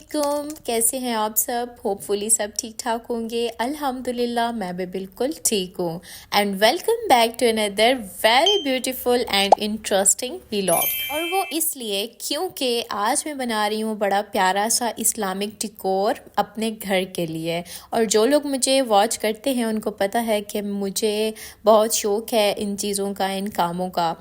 علیکم، کیسے ہیں آپ سب؟ ہوپ فلی سب ٹھیک ٹھاک ہوں گے۔ الحمدللہ میں بھی بالکل ٹھیک ہوں۔ And welcome back to another very beautiful and interesting vlog, اور وہ اس لیے کیونکہ آج میں بنا رہی ہوں بڑا پیارا سا اسلامک ڈیکور اپنے گھر کے لیے۔ اور جو لوگ مجھے واچ کرتے ہیں ان کو پتہ ہے کہ مجھے بہت شوق ہے ان چیزوں کا، ان کاموں کا۔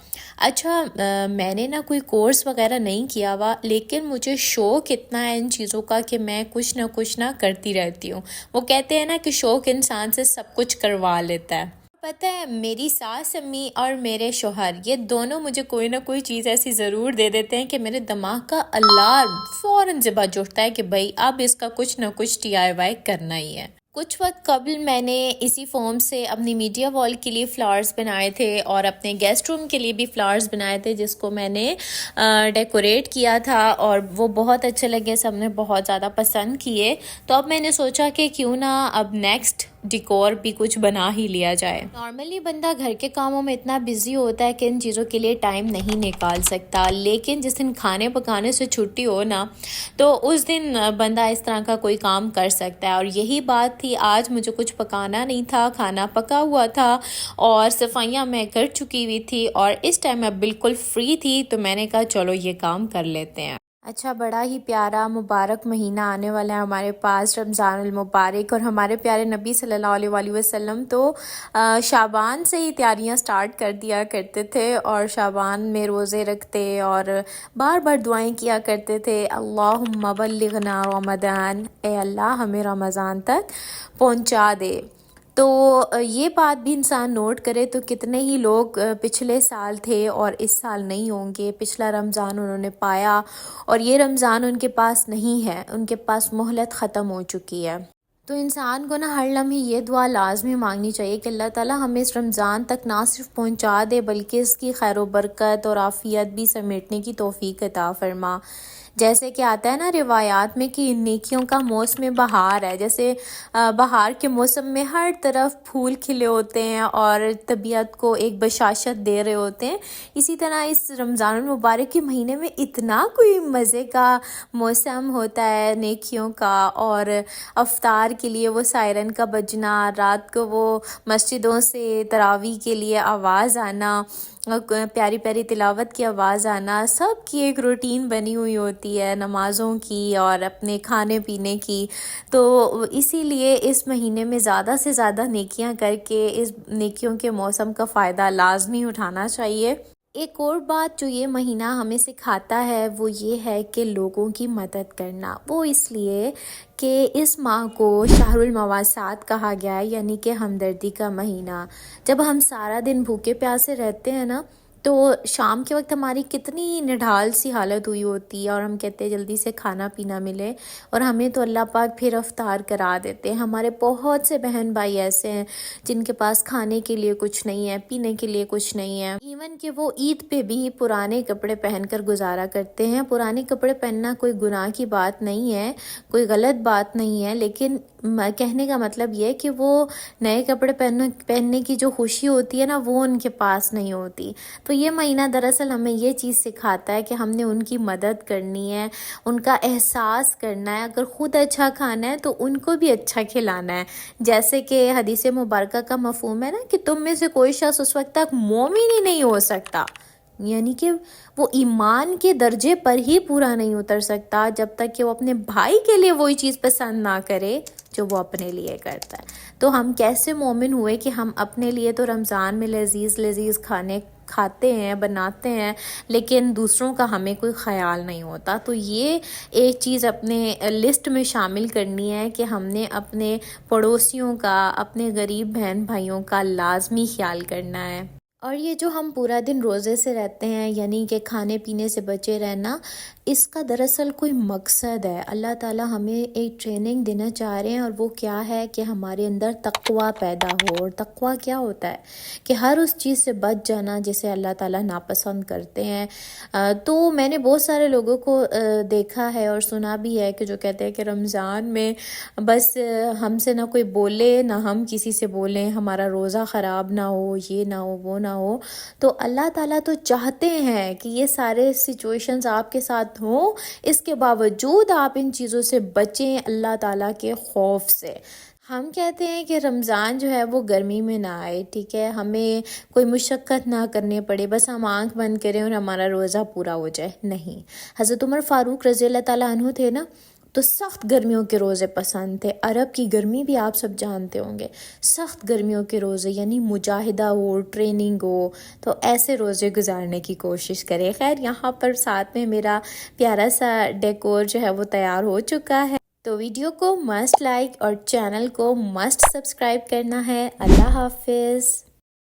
اچھا، میں نے نا کوئی کورس وغیرہ نہیں کیا ہوا، لیکن مجھے شوق اتنا ہے ان چیزوں کا کہ میں کچھ نہ کرتی رہتی ہوں۔ وہ کہتے ہیں نا کہ شوق انسان سے سب کچھ کروا لیتا ہے۔ پتہ ہے میری ساس امی اور میرے شوہر یہ دونوں مجھے کوئی نہ کوئی چیز ایسی ضرور دے دیتے ہیں کہ میرے دماغ کا الارم فوراً سے بج اٹھتا ہے کہ بھائی اب اس کا کچھ نہ کچھ DIY کرنا ہی ہے۔ کچھ وقت قبل میں نے اسی فوم سے اپنی میڈیا وال کے لیے فلاورز بنائے تھے اور اپنے گیسٹ روم کے لیے بھی فلاورز بنائے تھے، جس کو میں نے ڈیکوریٹ کیا تھا اور وہ بہت اچھے لگے، سب نے بہت زیادہ پسند کیے۔ تو اب میں نے سوچا کہ کیوں نہ اب نیکسٹ ڈیکور بھی کچھ بنا ہی لیا جائے۔ نارملی بندہ گھر کے کاموں میں اتنا بزی ہوتا ہے کہ ان چیزوں کے لیے ٹائم نہیں نکال سکتا، لیکن جس دن کھانے پکانے سے چھٹی ہو نا تو اس دن بندہ اس طرح کا کوئی کام کر سکتا ہے۔ اور یہی بات تھی، آج مجھے کچھ پکانا نہیں تھا، کھانا پکا ہوا تھا اور صفائیاں میں کر چکی ہوئی تھی، اور اس ٹائم میں بالکل فری تھی، تو میں نے کہا چلو یہ کام کر لیتے ہیں۔ اچھا، بڑا ہی پیارا مبارک مہینہ آنے والا ہے ہمارے پاس، رمضان المبارک، اور ہمارے پیارے نبی صلی اللہ علیہ وآلہ وسلم تو شعبان سے ہی تیاریاں سٹارٹ کر دیا کرتے تھے، اور شعبان میں روزے رکھتے اور بار بار دعائیں کیا کرتے تھے، اللہم بلغنا رمضان، اے اللہ ہمیں رمضان تک پہنچا دے۔ تو یہ بات بھی انسان نوٹ کرے تو کتنے ہی لوگ پچھلے سال تھے اور اس سال نہیں ہوں گے، پچھلا رمضان انہوں نے پایا اور یہ رمضان ان کے پاس نہیں ہے، ان کے پاس مہلت ختم ہو چکی ہے۔ تو انسان کو نا ہر لمحے یہ دعا لازمی مانگنی چاہیے کہ اللہ تعالیٰ ہمیں اس رمضان تک نہ صرف پہنچا دے بلکہ اس کی خیر و برکت اور عافیت بھی سمیٹنے کی توفیق عطا فرما۔ جیسے کہ آتا ہے نا روایات میں کہ نیکیوں کا موسم بہار ہے، جیسے بہار کے موسم میں ہر طرف پھول کھلے ہوتے ہیں اور طبیعت کو ایک بشاشت دے رہے ہوتے ہیں، اسی طرح اس رمضان المبارک کے مہینے میں اتنا کوئی مزے کا موسم ہوتا ہے نیکیوں کا، اور افطار کے لیے وہ سائرن کا بجنا، رات کو وہ مسجدوں سے تراویح کے لیے آواز آنا، پیاری پیاری تلاوت کی آواز آنا، سب کی ایک روٹین بنی ہوئی ہوتی ہے نمازوں کی اور اپنے کھانے پینے کی۔ تو اسی لیے اس مہینے میں زیادہ سے زیادہ نیکیاں کر کے اس نیکیوں کے موسم کا فائدہ لازمی اٹھانا چاہیے۔ ایک اور بات جو یہ مہینہ ہمیں سکھاتا ہے وہ یہ ہے کہ لوگوں کی مدد کرنا، وہ اس لیے کہ اس ماہ کو شہر المواسات کہا گیا ہے، یعنی کہ ہمدردی کا مہینہ۔ جب ہم سارا دن بھوکے پیاسے رہتے ہیں نا تو شام کے وقت ہماری کتنی نڈھال سی حالت ہوئی ہوتی ہے اور ہم کہتے ہیں جلدی سے کھانا پینا ملے، اور ہمیں تو اللہ پاک پھر افطار کرا دیتے ہیں۔ ہمارے بہت سے بہن بھائی ایسے ہیں جن کے پاس کھانے کے لیے کچھ نہیں ہے، پینے کے لیے کچھ نہیں ہے، ایون کہ وہ عید پہ بھی پرانے کپڑے پہن کر گزارا کرتے ہیں۔ پرانے کپڑے پہننا کوئی گناہ کی بات نہیں ہے، کوئی غلط بات نہیں ہے، لیکن کہنے کا مطلب یہ کہ وہ نئے کپڑے پہننے کی جو خوشی ہوتی ہے نا وہ ان کے پاس نہیں ہوتی۔ تو یہ مہینہ دراصل ہمیں یہ چیز سکھاتا ہے کہ ہم نے ان کی مدد کرنی ہے، ان کا احساس کرنا ہے، اگر خود اچھا کھانا ہے تو ان کو بھی اچھا کھلانا ہے۔ جیسے کہ حدیث مبارکہ کا مفہوم ہے نا کہ تم میں سے کوئی شخص اس وقت تک مومن ہی نہیں ہو سکتا، یعنی کہ وہ ایمان کے درجے پر ہی پورا نہیں اتر سکتا جب تک کہ وہ اپنے بھائی کے لیے وہی چیز پسند نہ کرے جو وہ اپنے لیے کرتا ہے۔ تو ہم کیسے مومن ہوئے کہ ہم اپنے لیے تو رمضان میں لذیذ لذیذ کھانے کھاتے ہیں، بناتے ہیں، لیکن دوسروں کا ہمیں کوئی خیال نہیں ہوتا۔ تو یہ ایک چیز اپنے لسٹ میں شامل کرنی ہے کہ ہم نے اپنے پڑوسیوں کا، اپنے غریب بہن بھائیوں کا لازمی خیال کرنا ہے۔ اور یہ جو ہم پورا دن روزے سے رہتے ہیں، یعنی کہ کھانے پینے سے بچے رہنا، اس کا دراصل کوئی مقصد ہے۔ اللہ تعالیٰ ہمیں ایک ٹریننگ دینا چاہ رہے ہیں، اور وہ کیا ہے کہ ہمارے اندر تقویٰ پیدا ہو۔ اور تقویٰ کیا ہوتا ہے کہ ہر اس چیز سے بچ جانا جسے اللہ تعالیٰ ناپسند کرتے ہیں۔ تو میں نے بہت سارے لوگوں کو دیکھا ہے اور سنا بھی ہے کہ جو کہتے ہیں کہ رمضان میں بس ہم سے نہ کوئی بولے نہ ہم کسی سے بولیں، ہمارا روزہ خراب نہ ہو، یہ نہ ہو وہ نہ ہو۔ تو اللہ تعالیٰ تو چاہتے ہیں کہ یہ سارے سچویشنز آپ کے ساتھ صحت ہوں، اس کے باوجود آپ ان چیزوں سے بچیں اللہ تعالیٰ کے خوف سے۔ ہم کہتے ہیں کہ رمضان جو ہے وہ گرمی میں نہ آئے، ٹھیک ہے، ہمیں کوئی مشقت نہ کرنے پڑے، بس ہم آنکھ بند کریں اور ہمارا روزہ پورا ہو جائے۔ نہیں، حضرت عمر فاروق رضی اللہ تعالیٰ عنہ تھے نا، تو سخت گرمیوں کے روزے پسند تھے۔ عرب کی گرمی بھی آپ سب جانتے ہوں گے، سخت گرمیوں کے روزے یعنی مجاہدہ ہو، ٹریننگ ہو، تو ایسے روزے گزارنے کی کوشش کرے۔ خیر یہاں پر ساتھ میں میرا پیارا سا ڈیکور جو ہے وہ تیار ہو چکا ہے، تو ویڈیو کو مسٹ لائک اور چینل کو مسٹ سبسکرائب کرنا ہے۔ اللہ حافظ۔